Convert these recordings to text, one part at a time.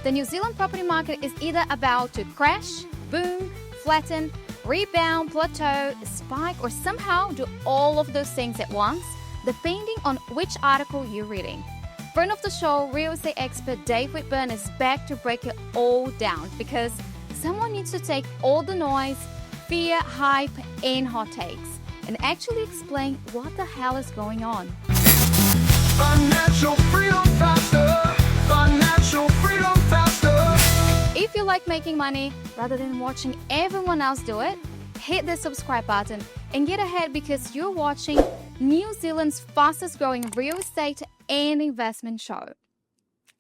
The New Zealand property market is either about to crash, boom, flatten, rebound, plateau, spike, or somehow do all of those things at once, depending on which article you're reading. Friend of the show, real estate expert Dave Whitburn is back to break it all down because someone needs to take all the noise, fear, hype, and hot takes and actually explain what the hell is going on. Financial freedom faster. Financial freedom faster. If you like making money rather than watching everyone else do it, hit the subscribe button and get ahead because you're watching New Zealand's fastest growing real estate and investment show.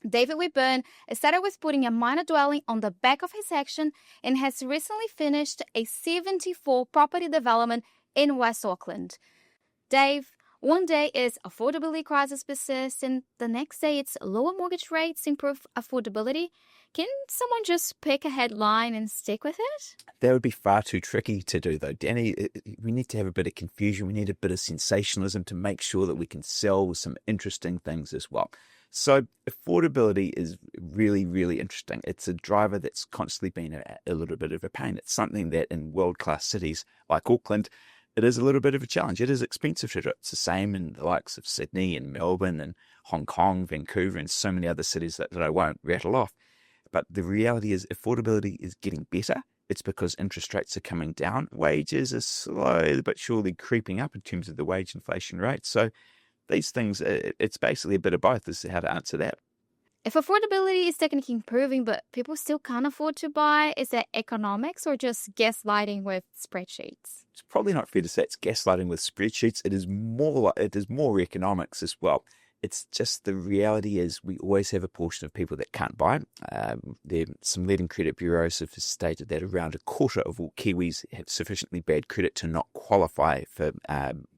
David Whitburn started with putting a minor dwelling on the back of his action and has recently finished a 74 property development in West Auckland. Dave, one day is affordability crisis persists and the next day it's lower mortgage rates improve affordability. Can someone just pick a headline and stick with it? That would be far too tricky to do, though, Danny. We need to have a bit of confusion. We need a bit of sensationalism to make sure that we can sell some interesting things as well. So affordability is really, really interesting. It's a driver that's constantly been a little bit of a pain. It's something that in world-class cities like Auckland, it is a little bit of a challenge. It is expensive to do. It's the same in the likes of Sydney and Melbourne and Hong Kong, Vancouver, and so many other cities that I won't rattle off. But the reality is affordability is getting better. It's because interest rates are coming down. Wages are slowly but surely creeping up in terms of the wage inflation rate. So these things, it's basically a bit of both as to how to answer that. If affordability is technically improving, but people still can't afford to buy, is that economics or just gaslighting with spreadsheets? It's probably not fair to say it's gaslighting with spreadsheets. It is more economics as well. It's just the reality is we always have a portion of people that can't buy. Some leading credit bureaus have stated that around a quarter of all Kiwis have sufficiently bad credit to not qualify for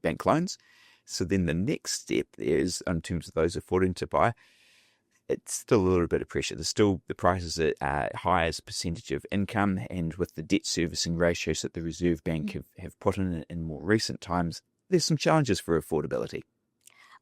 bank loans. So then the next step is, in terms of those affording to buy, it's still a little bit of pressure. There's still the prices are high as a percentage of income, and with the debt servicing ratios that the Reserve Bank have put in more recent times, there's some challenges for affordability.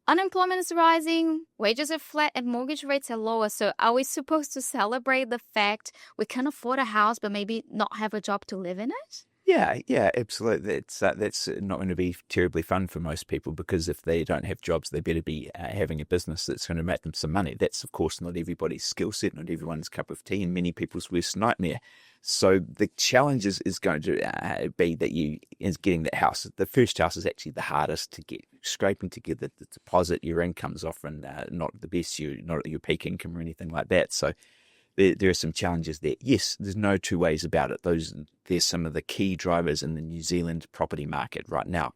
Unemployment is rising, wages are flat, and mortgage rates are lower. So are we supposed to celebrate the fact we can afford a house but maybe not have a job to live in it? Yeah, absolutely. That's not going to be terribly fun for most people because if they don't have jobs, they better be having a business that's going to make them some money. That's, of course, not everybody's skill set, not everyone's cup of tea, and many people's worst nightmare. So the challenge is going to be that is getting that house. The first house is actually the hardest to get. Scraping together the deposit, your income's often not the best. You're not at your peak income or anything like that. So there are some challenges there. Yes, there's no two ways about it. There's some of the key drivers in the New Zealand property market right now.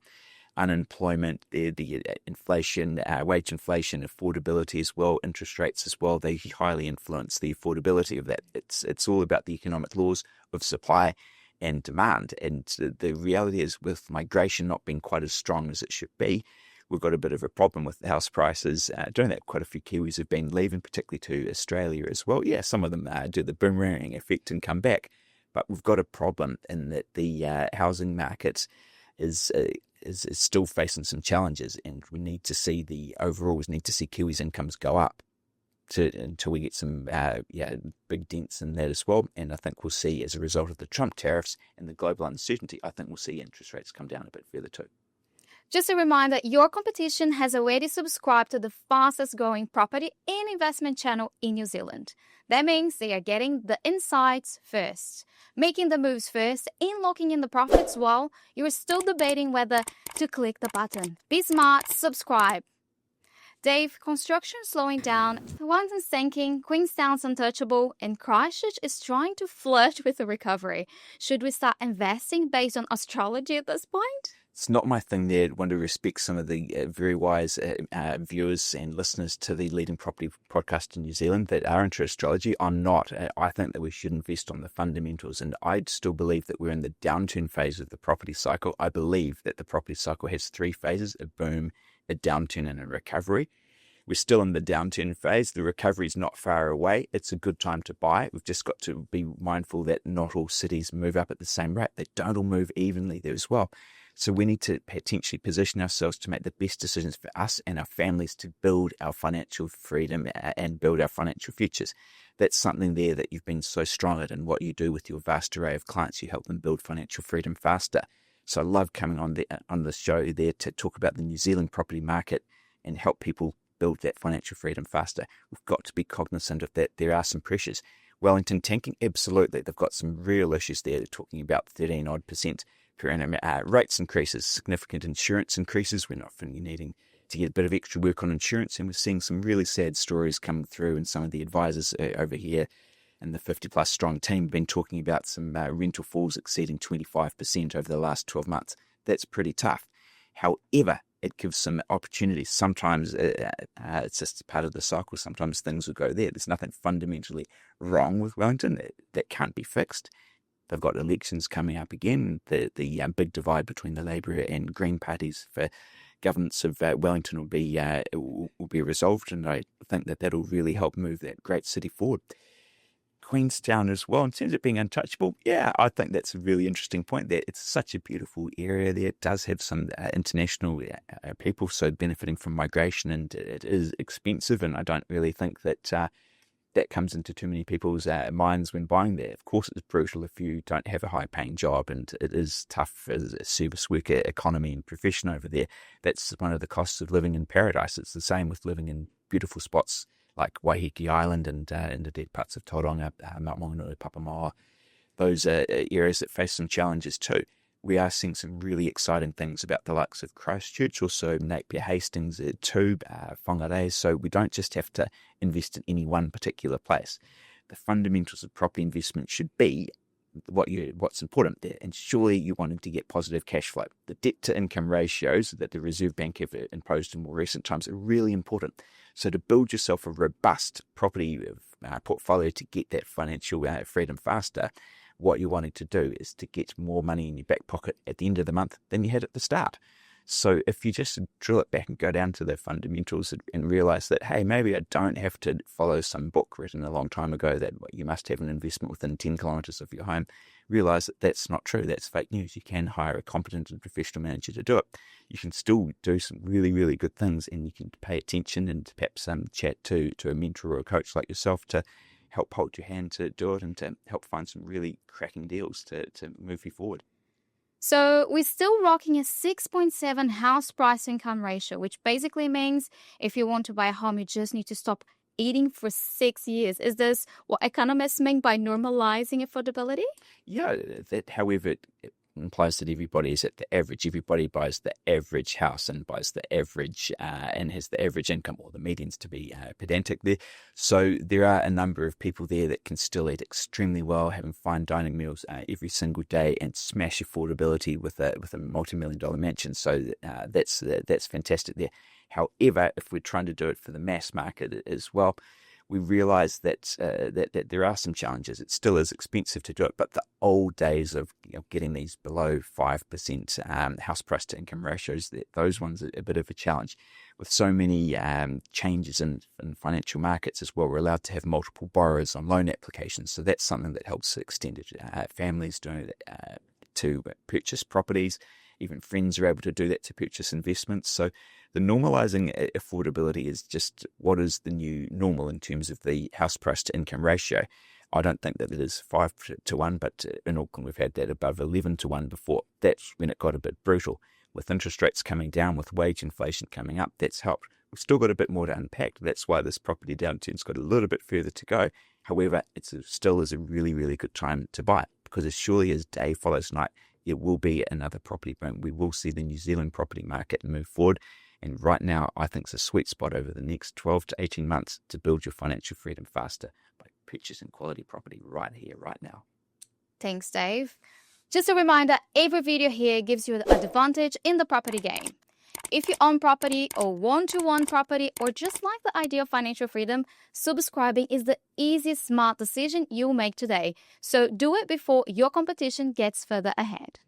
Unemployment, the inflation, wage inflation, affordability as well, interest rates as well. They highly influence the affordability of that. It's all about the economic laws of supply and demand. And the reality is with migration not being quite as strong as it should be, we've got a bit of a problem with the house prices. Doing that, quite a few Kiwis have been leaving, particularly to Australia as well. Yeah, some of them do the boomerang effect and come back. But we've got a problem in that the housing market is still facing some challenges, and we need to see Kiwis' incomes go up until we get some big dents in that as well. And I think we'll see, as a result of the Trump tariffs and the global uncertainty, I think we'll see interest rates come down a bit further too. Just a reminder, your competition has already subscribed to the fastest growing property and investment channel in New Zealand. That means they are getting the insights first, making the moves first, and locking in the profits while you are still debating whether to click the button. Be smart, subscribe. Dave, construction slowing down, London's sinking, Queenstown's untouchable, and Christchurch is trying to flirt with the recovery. Should we start investing based on astrology at this point? It's not my thing there. I want to respect some of the very wise viewers and listeners to the leading property podcast in New Zealand that are into astrology. I'm not. I think that we should invest on the fundamentals, and I still believe that we're in the downturn phase of the property cycle. I believe that the property cycle has three phases: a boom, a downturn, and a recovery. We're still in the downturn phase. The recovery is not far away. It's a good time to buy. We've just got to be mindful that not all cities move up at the same rate. They don't all move evenly there as well. So we need to potentially position ourselves to make the best decisions for us and our families to build our financial freedom and build our financial futures. That's something there that you've been so strong at, and what you do with your vast array of clients. You help them build financial freedom faster. So I love coming on the show there to talk about the New Zealand property market and help people build that financial freedom faster. We've got to be cognizant of that. There are some pressures. Wellington tanking, absolutely. They've got some real issues there. They're talking about 13% per annum rates increases, significant insurance increases. We're often needing to get a bit of extra work on insurance, and we're seeing some really sad stories come through, and some of the advisors over here and the 50-plus strong team have been talking about some rental falls exceeding 25% over the last 12 months. That's pretty tough. However, it gives some opportunities. Sometimes it's just part of the cycle. Sometimes things will go there. There's nothing fundamentally wrong with Wellington that can't be fixed. They've got elections coming up again. The big divide between the Labour and Green parties for governance of Wellington will be resolved, and I think that'll really help move that great city forward. Queenstown as well, in terms of being untouchable, yeah, I think that's a really interesting point there. It's such a beautiful area there. It does have some international people, so benefiting from migration, and it is expensive, and I don't really think that that comes into too many people's minds when buying there. Of course, it's brutal if you don't have a high-paying job, and it is tough as a service worker economy and profession over there. That's one of the costs of living in paradise. It's the same with living in beautiful spots like Waiheke Island and in the dead parts of Tauranga, Mount Maunganui, Papamoa, those areas that face some challenges too. We are seeing some really exciting things about the likes of Christchurch, also Napier Hastings too, Whangarei. So we don't just have to invest in any one particular place. The fundamentals of property investment should be what's important there, and surely you're wanting to get positive cash flow. The debt to income ratios that the Reserve Bank have imposed in more recent times are really important. So to build yourself a robust property portfolio to get that financial freedom faster, what you're wanting to do is to get more money in your back pocket at the end of the month than you had at the start. So if you just drill it back and go down to the fundamentals and realize that, hey, maybe I don't have to follow some book written a long time ago that you must have an investment within 10 kilometres of your home, realize that that's not true. That's fake news. You can hire a competent and professional manager to do it. You can still do some really, really good things, and you can pay attention and perhaps chat to a mentor or a coach like yourself to help hold your hand to do it and to help find some really cracking deals to move you forward. So we're still rocking a 6.7 house price income ratio, which basically means if you want to buy a home, you just need to stop eating for 6 years. Is this what economists mean by normalising affordability? Yeah, that, however, it implies that everybody is at the average. Everybody buys the average house and buys the average and has the average income, or the medians to be pedantic there. So there are a number of people there that can still eat extremely well, having fine dining meals every single day, and smash affordability with a multi-million-dollar mansion. So that's fantastic there. However, if we're trying to do it for the mass market as well, we realise that there are some challenges. It still is expensive to do it, but the old days of getting these below 5% house price to income ratios, those ones are a bit of a challenge. With so many changes in financial markets as well, we're allowed to have multiple borrowers on loan applications. So that's something that helps extended families doing to purchase properties. Even friends are able to do that to purchase investments. So the normalising affordability is just what is the new normal in terms of the house price to income ratio. I don't think that it is 5-1, but in Auckland we've had that above 11-1 before. That's when it got a bit brutal. With interest rates coming down, with wage inflation coming up, that's helped. We've still got a bit more to unpack. That's why this property downturn's got a little bit further to go. However, it still is a really, really good time to buy it, because as surely as day follows night, it will be another property boom. We will see the New Zealand property market move forward. And right now, I think it's a sweet spot over the next 12 to 18 months to build your financial freedom faster by purchasing quality property right here, right now. Thanks, Dave. Just a reminder, every video here gives you an advantage in the property game. If you own property or want to own property, or just like the idea of financial freedom, subscribing is the easiest smart decision you'll make today. So do it before your competition gets further ahead.